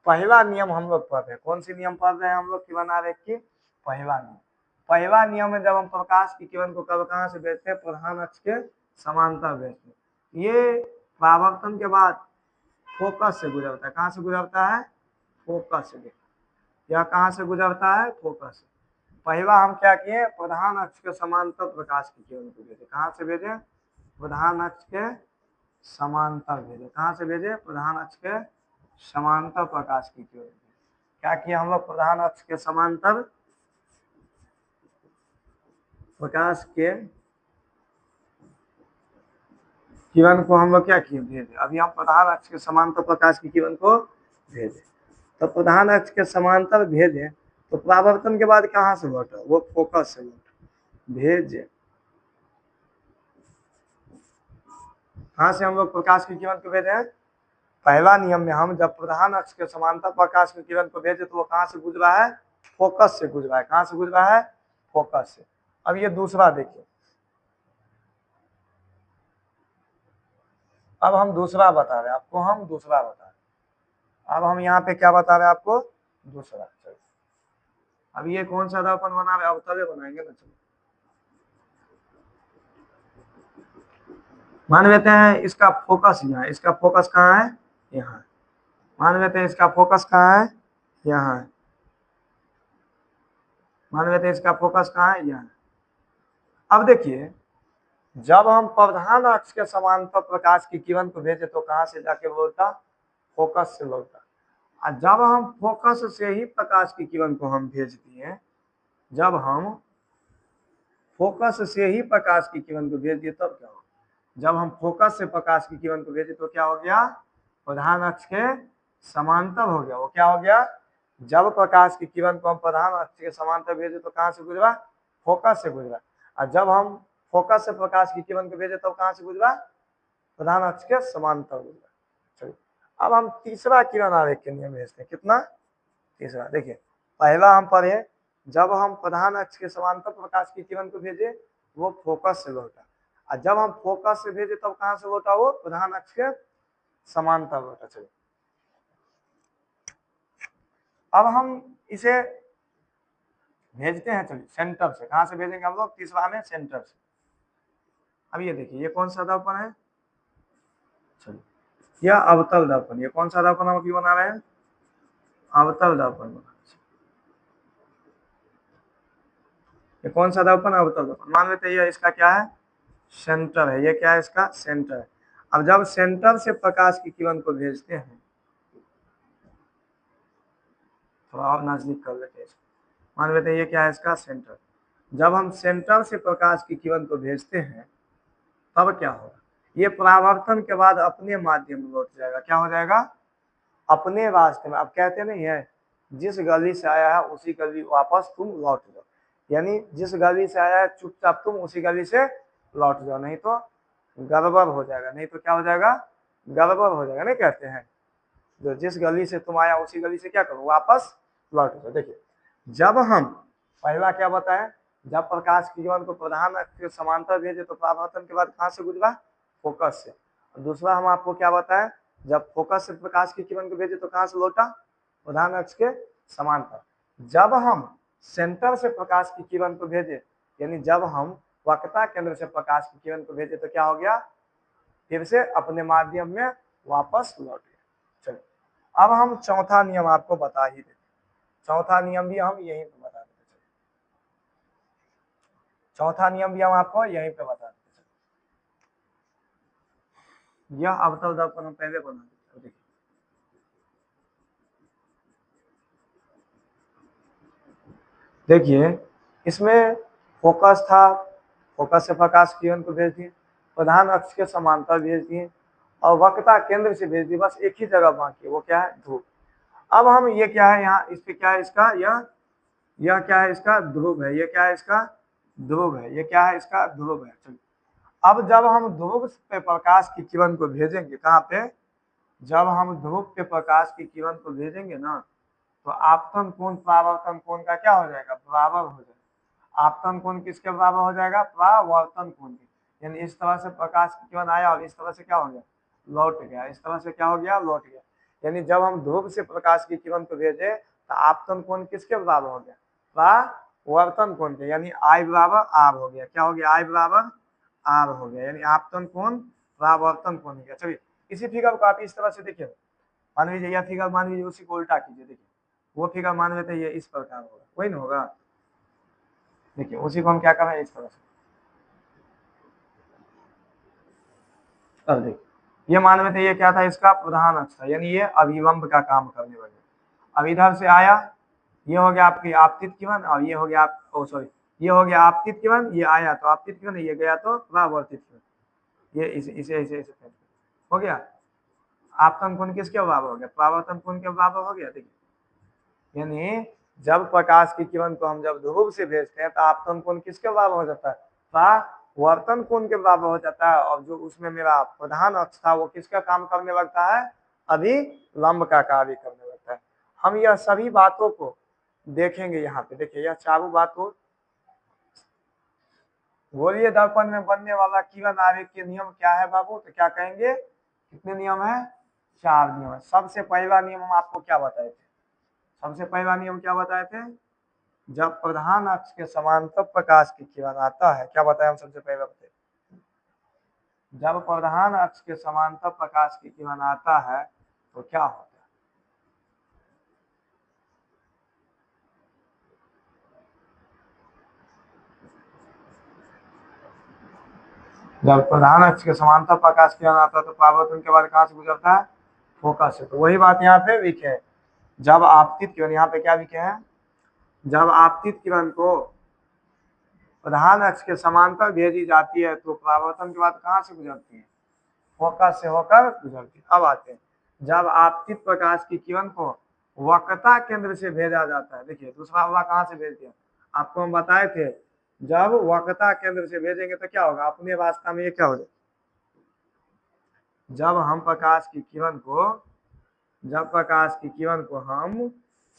पहला नियम हम लोग पढ़ रहे हैं, कौन सी नियम पढ़ रहे हैं हम लोग, किरण आरेख की पहला नियम। पहला नियम में जब हम प्रकाश की किरण को कहाँ से भेजते हैं, प्रधान अक्ष के समांतर भेजते हैं। ये परावर्तन के बाद फोकस से गुजरता है, कहाँ से गुजरता है, फोकस से। यह कहाँ से गुजरता है, फोकस से। पहला हम क्या किए, प्रधान अक्ष के समांतर प्रकाश की किरण को भेजे। कहाँ से भेजे, प्रधान अक्ष के समांतर भेजे। कहाँ से भेजे, प्रधान अक्ष के समांतर प्रकाश की किरण। क्या किया हम लोग, प्रधान अक्ष के समांतर प्रकाश के किरण को हम लोग क्या किए, भेजे। अभी हम प्रधान अक्ष के समांतर प्रकाश की किरण को भेजे, तो प्रधान अक्ष के समांतर भेजे तो परावर्तन के बाद कहाँ से लौटा, वो फोकस से लौटा। भेजे कहाँ से हम लोग प्रकाश की किरण को भेजे हैं, पहला नियम में हम जब प्रधान अक्ष के समांतर प्रकाश की किरण को भेजे तो वो कहां से गुजरा है, फोकस से गुजरा है। कहां से गुजरा है, फोकस से। अब ये दूसरा देखिए, अब हम दूसरा बता रहे हैं आपको, हम दूसरा बता रहे हैं। अब हम यहाँ पे क्या बता रहे हैं आपको, दूसरा। चलिए अब ये कौन सा दर्पण बना रहे हैं, अवतले बनाएंगे ना। चलिए मान लेते हैं इसका फोकस यहाँ, इसका फोकस कहाँ है, यहाँ। मान लेते हैं इसका फोकस कहाँ है, यहाँ है। मान लेते हैं इसका फोकस कहाँ है, यहाँ। अब देखिए जब हम प्रधान अक्ष के समांतर प्रकाश की किरण को भेजे तो कहां से जाके लौटा, फोकस से लौटा। और जब हम फोकस से ही प्रकाश की किरण को हम भेज दिए, जब हम फोकस से ही प्रकाश की किरण को भेज दिए तब क्या हो, जब हम फोकस से प्रकाश की किरण को भेजे तो क्या हो गया, प्रधान अक्ष के समांतर हो गया। वो क्या हो गया, जब प्रकाश की किरण को हम प्रधान अक्ष के समांतर भेजे तो कहां से गुजरा, फोकस से गुजरा। और जब हम फोकस से प्रकाश की किरण को भेजे तब कहां से गुजरा, प्रधान अक्ष के समांतर गुजरा। चलिए अब हम तीसरा किरण आरेख के नियम भेजते हैं। कितना, तीसरा। देखिए पहला हम पढ़े, जब हम प्रधान अक्ष के समांतर प्रकाश की किरण को भेजे वो फोकस से लौटा। और जब हम फोकस से भेजे तब कहां से लौटा, वो प्रधान अक्ष के समांतर लौटा। चलिए अब हम इसे भेजते हैं, चलिए सेंटर से। कहां से भेजेंगे हम लोग, तीसरा में सेंटर से। अब ये देखिए ये कौन सा दर्पण है, चलिए यह अवतल दर्पण। ये कौन सा दर्पण हम अभी बना रहे हैं, अवतल दर्पण बना। ये कौन सा दर्पण, अवतल दर्पण। मान लेते हैं ये इसका क्या है, सेंटर है। ये क्या है, इसका सेंटर है। अब जब सेंटर से प्रकाश की किरण को भेजते हैं, थोड़ा और नजदीक कर लेते हैं। मान लेते हैं ये क्या है, इसका सेंटर। जब हम सेंटर से प्रकाश की किरण को भेजते हैं तब क्या होगा, ये परावर्तन के बाद अपने माध्यम में लौट जाएगा। क्या हो जाएगा, अपने रास्ते में। अब कहते नहीं है जिस गली से आया है उसी गली वापस तुम लौट जाओ, यानी जिस गली से आया है चुपचाप तुम उसी गली से लौट जाओ, नहीं तो गड़बड़ हो जाएगा। नहीं तो क्या हो जाएगा, गड़बड़ हो जाएगा। नहीं कहते हैं जो जिस गली से तुम आया उसी गली से क्या करो, वापस लौट जाओ। देखिए जब हम पहला क्या बताएं, जब प्रकाश की किरण को प्रधान अक्ष के समांतर भेजे तो परावर्तन के बाद कहां से गुजरा, फोकस से। दूसरा हम आपको क्या बताएं, जब फोकस से प्रकाश की किरण को भेजे तो कहां से लौटा, प्रधान अक्ष के समांतर। जब हम सेंटर से प्रकाश की किरण को भेजे, यानी जब हम वक्रता केंद्र से प्रकाश की किरण को भेजे तो क्या हो गया, फिर से अपने माध्यम में वापस लौट गया। चलिए अब हम चौथा नियम आपको बता ही देते। चौथा नियम भी हम यहीं पे बता देते। चौथा नियम भी हम आपको यहीं पे बता देते। यह अवतल दर्पण हम पहले बना देते। देखिए देखिए इसमें फोकस था, फोकस से प्रकाश किरण को भेज दिए, प्रधान अक्ष के समांतर भेज दिए और वक्रता केंद्र से भेज दिए। बस एक ही जगह बाकी है, वो क्या है, ध्रुव। अब हम ये क्या है यहाँ, इस पे क्या है इसका, यह क्या है, इसका ध्रुव है। ये क्या है, इसका ध्रुव है। ये क्या है, इसका ध्रुव है। चलिए अब जब हम ध्रुव पे प्रकाश की किरण को भेजेंगे, कहाँ पे, जब हम ध्रुव पे प्रकाश की किरण को भेजेंगे ना तो आपतन कोण परावर्तन कोण का क्या हो जाएगा, बराबर हो जाएगा। आपतन कोण किसके बराबर हो जाएगा, परावर्तन कोण के। यानी इस तरह से प्रकाश की किरण आया और इस तरह से क्या हो गया, लौट गया। इस तरह से क्या हो गया, लौट गया। यानी जब हम ध्रुव से प्रकाश की किरण को भेजे तो आपतन कोण किसके बराबर हो गया, परावर्तन कोण के। यानी आई बराबर आर हो गया। क्या हो गया, आई बराबर आर हो गया। यानी आपतन कोण परावर्तन कोण हो गया। चलिए इसी फिगर को आप इस तरह से देखिए, मान लीजिए यह फिगर, मान लीजिए उसी को उल्टा कीजिए। देखिए वो फिगर मान लेते हैं ये इस प्रकार होगा, वही ना होगा। देखिए उसी को हम क्या कर रहे हैं, इस तरह से। अब देखिए ये मान लेते हैं ये क्या था, इसका प्रधान अक्ष था, यानी ये अभिलंब का काम करने वाले। अब इधर से आया, ये हो गया आपकी आपतित किरण और ये हो गया आप, सॉरी, ये हो गया आपतित किरण, ये आया तो आपतित किरण, ये गया तो परावर्तित किरण। ये इसे इसे इसे इसे हो गया। आपतन कोण किसके बराबर हो गया, परावर्तन कोण के बराबर हो गया। देखिए यानी जब प्रकाश की किरण को हम जब ध्रुव से भेजते हैं तो आपतन कोण किसके बराबर हो जाता है, परावर्तन कोण के बराबर हो जाता है। और जो उसमें मेरा प्रधान अक्ष था वो किसका काम करने लगता है, अभी लंब का कार्य करने लगता है। हम यह सभी बातों को देखेंगे यहाँ पे। देखिए यह चारों बातों, गोलीय दर्पण में बनने वाला किरण आरेख के नियम क्या है बाबू? तो क्या कहेंगे, कितने नियम है? 4 नियम है। सबसे पहला नियम हम आपको क्या बताए थे? सबसे पहला नियम क्या बताए थे? जब प्रधान अक्ष के समांतर प्रकाश की किरण आता है, क्या बताया हम सबसे पहले बताए? जब प्रधान अक्ष के समांतर प्रकाश की किरण आता है तो क्या होता है? जब प्रधान अक्ष के समांतर प्रकाश किरण आता है तो परावर्तन के बाद कहां से गुजरता है? फोकस से। तो वही बात यहाँ पे लिखे है, जब आपतित किरण, यहाँ पे क्या लिखे हैं? जब आपतित किरण को प्रधान अक्ष के समांतर भेजी जाती है तो परावर्तन के बाद कहां से गुजरती है? फोकस से होकर गुजरती है। अब आते हैं, जब आपतित प्रकाश की किरण को वक्रता केंद्र से भेजा जाता है। देखिए दूसरा वाला कहां से भेजते हैं? आपको हम बताए थे, जब वक्रता केंद्र से भेजेंगे तो क्या होगा? अपने वास्तव में ये क्या हो जाएगा? जब हम प्रकाश की किरण को, जब प्रकाश की किरण को हम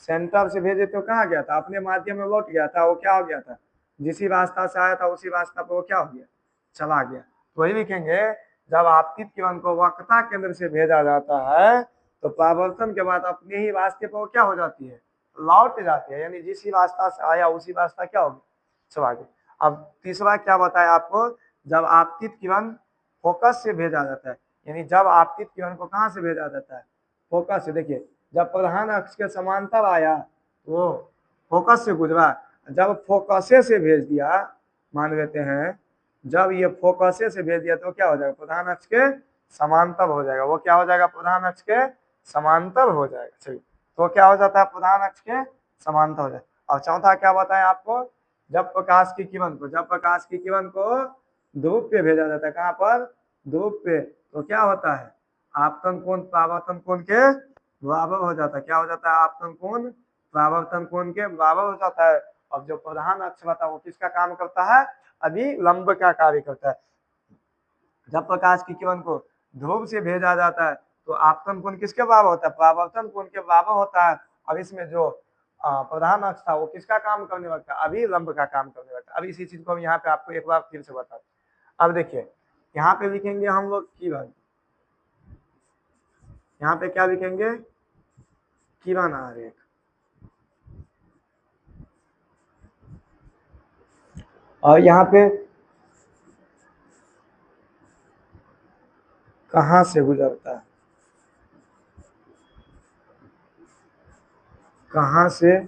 सेंटर से भेजे तो कहाँ गया था? अपने माध्यम में लौट गया था। वो क्या हो गया था? जिसी रास्ता से आया था उसी रास्ता पर वो क्या हो गया? चला गया। तो वही लिखेंगे, जब आपतित किरण को वक्रता केंद्र से भेजा जाता है तो परावर्तन के बाद अपने ही रास्ते पर वो क्या हो जाती है? लौट जाती है। यानी जिस रास्ता से आया उसी रास्ता क्या हो गया? चला गया। अब तीसरा क्या बताया आपको? जब आपतित किरण फोकस से भेजा जाता है, यानी जब आपतित किरण को कहाँ से भेजा जाता है? फोकस से। देखिए जब प्रधान अक्ष के समांतर आया वो फोकस से गुजरा, जब फोकसे से भेज दिया, मान लेते हैं जब ये फोकसे से भेज दिया तो क्या हो जाएगा? प्रधान अक्ष के समांतर हो जाएगा। वो क्या हो जाएगा? प्रधान अक्ष के समांतर हो जाएगा। चलिए, तो क्या हो जाता है? प्रधान अक्ष के समांतर हो जाएगा। और चौथा क्या बताया आपको? जब प्रकाश की किरण को, जब प्रकाश की किरण को ध्रुव पे भेजा जाता है, कहाँ पर? ध्रुव पे, तो क्या होता है? आपतन कोण परावर्तन कोण के बराबर हो जाता है। क्या हो जाता है? आपतन कोण परावर्तन कोण के बराबर हो जाता है। अब जो प्रधान अक्ष होता है वो किसका काम करता है? अभी लंब का कार्य करता है। जब प्रकाश की किरण को ध्रुव से भेजा जाता है तो आपतन कोण किसके बराबर होता है? परावर्तन कोण के बराबर होता है। अब इसमें जो प्रधान अक्ष था वो किसका काम करने लगता है? अभी लंब का काम करने लगता है। अब इसी चीज को हम यहाँ पे आपको एक बार फिर से बताते हैं। अब देखिए यहाँ पे लिखेंगे हम लोग किरण, यहाँ पे क्या लिखेंगे? किरण आरेख। और यहाँ पे कहां से गुजरता है? कहां से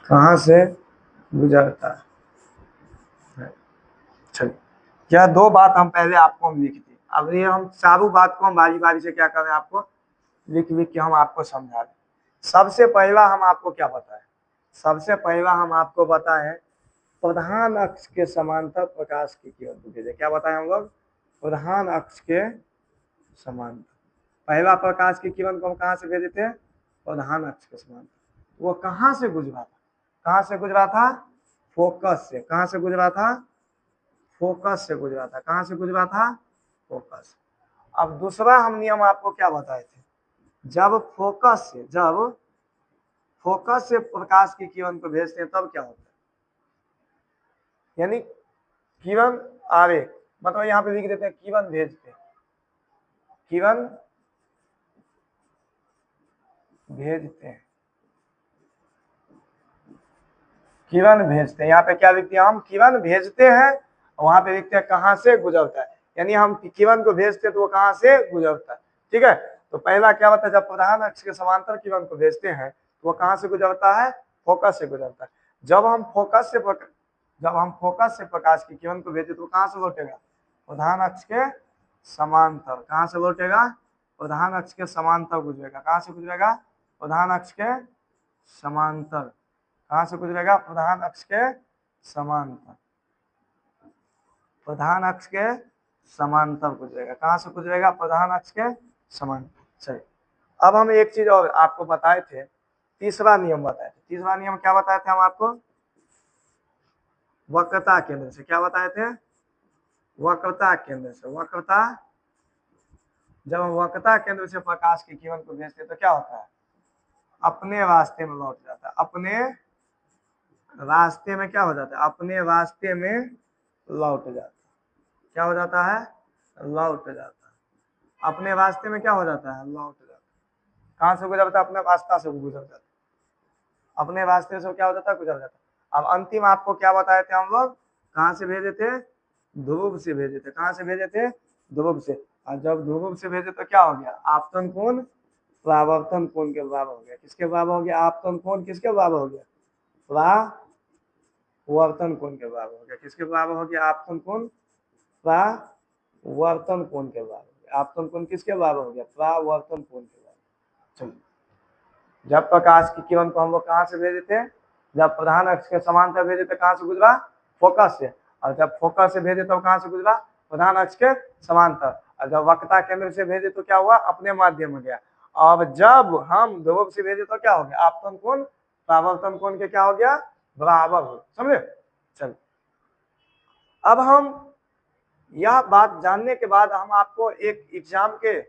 कहां से गुजरता है? चलिए, यह दो बात हम पहले आपको हम लिख दी। अब ये हम चारों बात को हम बारी बारी से क्या कर रहे हैं? आपको लिख लिख के हम आपको समझा दें। सबसे पहला हम आपको क्या बताएं? सबसे पहला हम आपको बताएं प्रधान अक्ष के समांतर प्रकाश की किरण को भेजे। क्या बताएं हम लोग? प्रधान अक्ष के समांतर। पहला प्रकाश की किरण को हम कहां से भेजे थे? प्रधान अक्ष के समांतर। वो कहां से गुजरा था? कहां से गुजरा था? फोकस से। कहां से गुजरा था? फोकस से गुजरा था। कहां से गुजरा था? फोकस। अब दूसरा हम नियम आपको क्या बताए थे? जब फोकस से, जब फोकस से प्रकाश की किरण को भेजते हैं तब क्या होता है? यानी किरण आरेख, मतलब यहाँ पे लिख देते हैं किरण भेजते हैं, किरण भेजते हैं, किरण भेजते हैं। यहाँ पे क्या लिखते हैं? हम किरण भेजते हैं। वहां पे लिखते हैं कहां से गुजरता है। यानी हम किरण को भेजते हैं तो वो कहां से गुजरता है। ठीक है, तो पहला क्या होता है? जब प्रधान अक्ष के समांतर किरण को भेजते हैं तो वो कहां से गुजरता है? फोकस से गुजरता है। जब हम फोकस से प्रकाश की किरण को भेजे तो कहां से लौटेगा? प्रधान अक्ष के समांतर। कहां से लौटेगा? प्रधान अक्ष के समांतर गुजरेगा। कहां से गुजरेगा? प्रधान अक्ष के समांतर। कहां से गुजरेगा? प्रधान अक्ष के समांतर। प्रधान अक्ष के समांतर गुजरेगा। कहां से गुजरेगा? प्रधान अक्ष के समांतर। चलिए, अब हम एक चीज और आपको बताए थे, तीसरा नियम बताए थे। तीसरा नियम क्या बताए थे हम आपको? वक्रता केंद्र से, क्या बताए थे, वक्रता केंद्र से। वक्रता, जब हम वक्रता केंद्र से प्रकाश की किरण को भेजते हैं तो क्या होता है, अपने रास्ते में लौट जाता है। अपने रास्ते में क्या हो जाता है, अपने रास्ते में लौट जाता है। क्या हो जाता है, लौट जाता है। अपने रास्ते में क्या हो जाता है, लौट जाता है। कहां से गुजरता है, अपने रास्ता से गुजर जाता है। अपने रास्ते से क्या हो जाता है, गुजर जाता है। अब अंतिम आपको क्या बताए थे हम लोग, कहां से भेजे थे, ध्रुव से भेजे थे। कहां से भेजे थे, ध्रुव से। और जब ध्रुव से भेजे तो क्या हो गया, आपतन कोण परावर्तन कोण के बराबर हो गया। किसके बराबर हो गया, आपतन कोण किसके बराबर हो गया, परावर्तन कोण के बराबर हो गया। किसके बराबर हो गया, आपतन कोण परावर्तन कोण के बराबर हो गया। आपतन कोण किसके बराबर हो गया, परावर्तन कोण के बराबर। चलिए, जब प्रकाश की किरण को हम लोग कहां से भेजे थे, जब प्रधान अक्ष के समांतर भेजे थे, कहां से गुजरा, फोकस से। और जब फोकस से भेजे तो कहां से गुजरा, प्रधान अक्ष के समांतर। और जब वक्रता केंद्र से भेजे तो क्या हुआ, अपने माध्यम में गया। अब जब हम ध्रुव से भेजे तो क्या हो गया, आपतन कोण परावर्तन कोण के क्या हो गया, बराबर हो। समझे। चल, अब हम यह बात जानने के बाद हम आपको एक एग्जाम के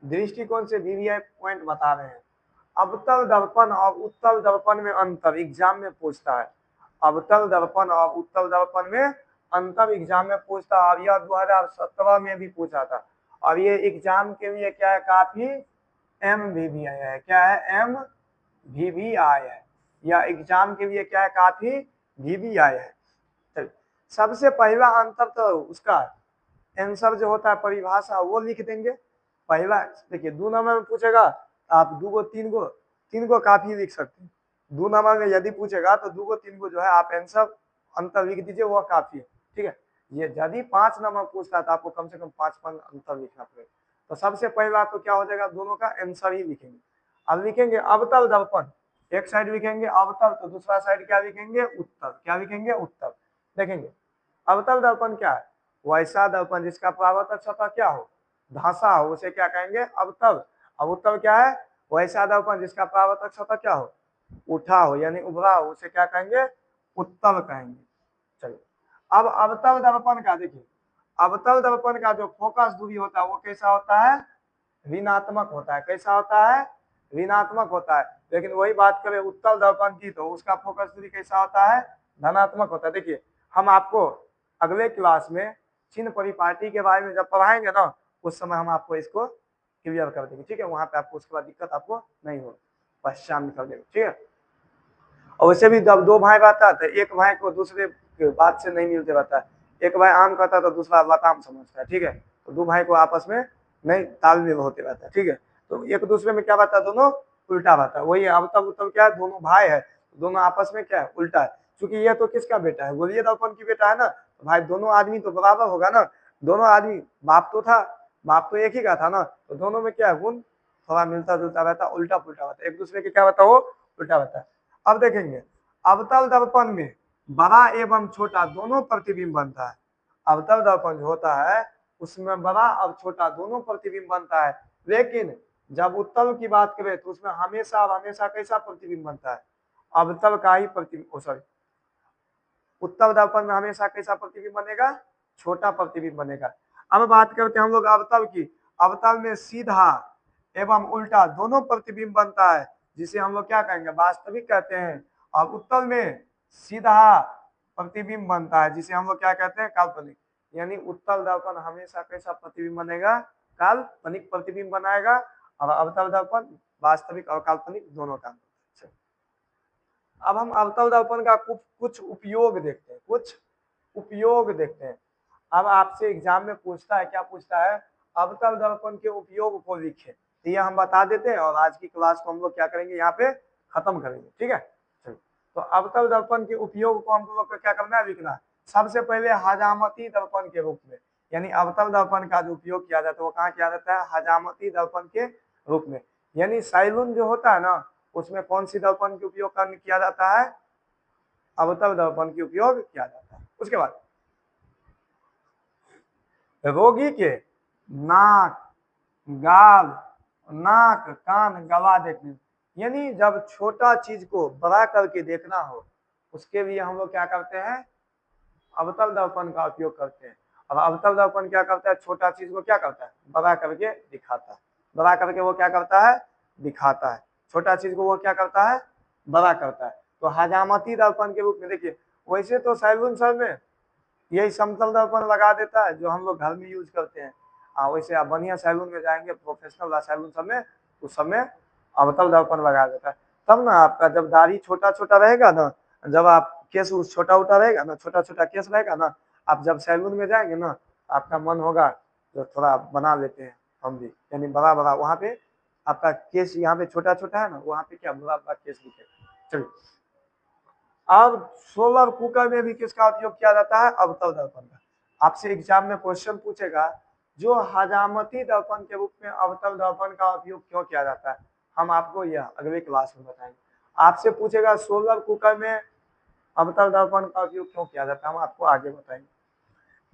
दृष्टिकोण से वीवीआई पॉइंट बता रहे हैं। अवतल दर्पण और उत्तल दर्पण में अंतर एग्जाम में पूछता है। अवतल दर्पण और उत्तल दर्पण में अंतर एग्जाम में पूछता है। और यह 2017 में भी पूछा था। और ये एग्जाम के लिए क्या है, काफी MVVI है। क्या है, MVVI है। यह एग्जाम के लिए क्या है, काफी VVI है। सबसे पहला अंतर तो उसका आंसर जो होता है, परिभाषा, वो लिख देंगे। पहला देखिए, 2 नंबर में पूछेगा आप 2 गो 3 गो काफी लिख सकते हैं। 2 नंबर में यदि पूछेगा तो 2 गो 3 गो जो है आप आंसर अंतर लिख दीजिए, वो काफी है। ठीक है। ये यदि 5 नंबर पूछता है तो आपको कम से कम 5 अंतर लिखना पड़ेगा। तो सबसे पहला तो क्या हो जाएगा, दोनों का आंसर ही लिखेंगे। अब लिखेंगे अवतल दर्पण, एक साइड लिखेंगे अवतल, तो दूसरा साइड क्या लिखेंगे, उत्तल। क्या लिखेंगे, उत्तल। देखेंगे अवतल दर्पण क्या है, वैसा दर्पण जिसका परावर्तक सतह क्या हो, धंसा हो, उसे क्या कहेंगे, अवतल। अब उत्तल क्या है, वैसा दर्पण जिसका परावर्तक सतह क्या हो, उठा हो यानी उभरा हो, उसे क्या कहेंगे, उत्तल कहेंगे। चलिए, अब अवतल दर्पण का देखिए, अवतल दर्पण का जो फोकस दूरी होता है वो कैसा होता है, ऋणात्मक होता है। कैसा होता है, ऋणात्मक होता है। लेकिन वही बात करें उत्तल दर्पण की तो उसका फोकस दूरी कैसा होता है, धनात्मक होता है। देखिए, हम आपको अगले क्लास में चिन्ह परिपाटी के बारे में जब पढ़ाएंगे ना, उस समय हम आपको इसको क्लियर कर देंगे। ठीक है, वहां पे आपको उसके बाद दिक्कत आपको नहीं हो, पश्चात निकल देंगे। ठीक है। और वैसे भी जब 2 भाई रहता है तो एक भाई को दूसरे के बात से नहीं मिलते रहता है। एक भाई आम कहता है तो दूसरा लताम समझता है। ठीक है, तो 2 भाई को आपस में नहीं तालमेल होते रहता है। ठीक है, तो एक दूसरे में क्या रहता है, दोनों उल्टा रहता है। वही अवतल उत्तल क्या है, दोनों भाई है, दोनों आपस में क्या है, उल्टा है। क्योंकि ये तो किसका बेटा है, गोलीय दर्पण की बेटा है ना, तो भाई दोनों आदमी तो बराबर होगा ना। दोनों आदमी, बाप तो था, बाप तो एक ही का था ना, तो दोनों में क्या है, गुण थोड़ा मिलता जुलता रहता, उल्टा पुल्टा रहता है, एक दूसरे के क्या रहता है, वो उल्टा रहता है। अब देखेंगे अवतल दर्पण में बड़ा एवं छोटा दोनों प्रतिबिंब बनता है। अवतल दर्पण जो होता है उसमें बड़ा और छोटा दोनों प्रतिबिंब बनता है। लेकिन जब उत्तल की बात करें तो उसमें हमेशा और हमेशा कैसा प्रतिबिंब बनता है, अवतल का ही प्रतिबिंब, सॉरी, उत्तल दर्पण में हमेशा कैसा प्रतिबिंब बनेगा, छोटा प्रतिबिंब बनेगा। अब बात करते हैं हम लोग अवतल की। अवतल में सीधा एवं उल्टा दोनों प्रतिबिंब बनता है, जिसे हम लोग क्या कहेंगे, वास्तविक कहते हैं। और उत्तल में सीधा प्रतिबिंब बनता है, जिसे हम लोग क्या कहते हैं, काल्पनिक। यानी उत्तल दर्पण हमेशा कैसा प्रतिबिंब बनेगा, काल्पनिक प्रतिबिंब बनाएगा। और अवतल दर्पण वास्तविक और काल्पनिक दोनों का। अब हम अवतल दर्पण का कुछ उपयोग देखते हैं, कुछ उपयोग देखते हैं। अब आपसे एग्जाम में पूछता है, क्या पूछता है, अवतल दर्पण के उपयोग को लिखे। तो ये हम बता देते हैं और आज की क्लास को हम लोग क्या करेंगे, यहाँ पे खत्म करेंगे। ठीक है, चलिए। तो अवतल दर्पण के उपयोग को हम लोग क्या करना है, लिखना है। सबसे पहले हजामती दर्पण के रूप में, यानी अवतल दर्पण का जो उपयोग किया जाता है वो कहाँ किया जाता है, हजामती दर्पण के रूप में। यानी साइलून जो होता है ना, उसमें कौन सी दर्पण के उपयोग किया जाता है, अवतल दर्पण के उपयोग किया जाता है। उसके बाद रोगी के नाक, गाल, नाक, कान, गला देखने, यानी जब छोटा चीज को बड़ा करके देखना हो उसके लिए हम लोग क्या करते हैं, अवतल दर्पण का उपयोग करते हैं। अब अवतल दर्पण क्या करता है, छोटा चीज को क्या करता है, बड़ा करके दिखाता है। बड़ा करके वो क्या करता है, दिखाता है। छोटा चीज को वो क्या करता है, बड़ा करता है। तो हजामती दर्पण के रूप में देखिए, वैसे तो सैलून सब में यही समतल दर्पण लगा देता है जो हम लोग घर में यूज करते हैं। वैसे आप बढ़िया सैलून में जाएंगे, प्रोफेशनल सैलून सब में, उस समय अवतल दर्पण लगा देता है। तब ना आपका जब दाढ़ी छोटा छोटा रहेगा ना, जब आप केस छोटा उटा रहेगा ना, छोटा छोटा केस रहेगा ना, आप जब सैलून में जाएंगे ना, आपका मन होगा तो थोड़ा बना लेते हैं हम भी, यानी बड़ा बड़ा वहां पे आपका केस, यहाँ पे छोटा छोटा है ना, वहां पे क्या बड़ा बड़ा केस दिखेगा। चलिए, अब सोलर कुकर में भी किसका उपयोग किया जाता है, अवतल दर्पण का। आपसे एग्जाम में क्वेश्चन पूछेगा, जो हजामती दर्पण के रूप में अवतल दर्पण का उपयोग क्यों किया जाता है, हम आपको यह अगले क्लास में बताएंगे। आपसे पूछेगा सोलर कुकर में अवतल दर्पण का उपयोग क्यों किया जाता है, हम आपको आगे बताएंगे।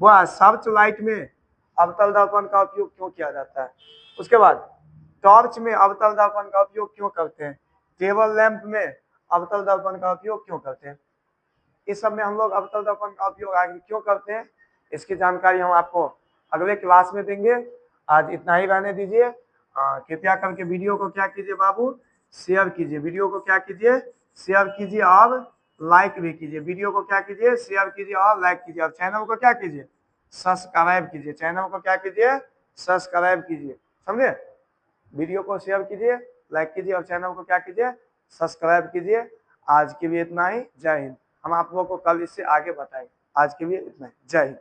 वह सर्च लाइट में अवतल दर्पण का उपयोग क्यों किया जाता है, उसके बाद टॉर्च में अवतल दर्पण का उपयोग क्यों करते हैं, टेबल लैंप में अवतल दर्पण का उपयोग क्यों करते हैं, इस सब में हम लोग अवतल दर्पण का उपयोग आगे क्यों करते हैं, इसकी जानकारी हम आपको अगले क्लास में देंगे। आज इतना ही रहने दीजिए। कृपया करके वीडियो को क्या कीजिए बाबू, शेयर कीजिए। वीडियो को क्या कीजिए, शेयर कीजिए और लाइक भी कीजिए। वीडियो को क्या कीजिए, शेयर कीजिए और लाइक कीजिए। और चैनल को क्या कीजिए, सब्सक्राइब कीजिए। चैनल को क्या कीजिए, सब्सक्राइब कीजिए। समझे, वीडियो को शेयर कीजिए, लाइक कीजिए और चैनल को क्या कीजिए, सब्सक्राइब कीजिए। आज के लिए इतना ही। जय हिंद। हम आप लोगों को कल इससे आगे बताएंगे। आज के लिए इतना ही। जय हिंद।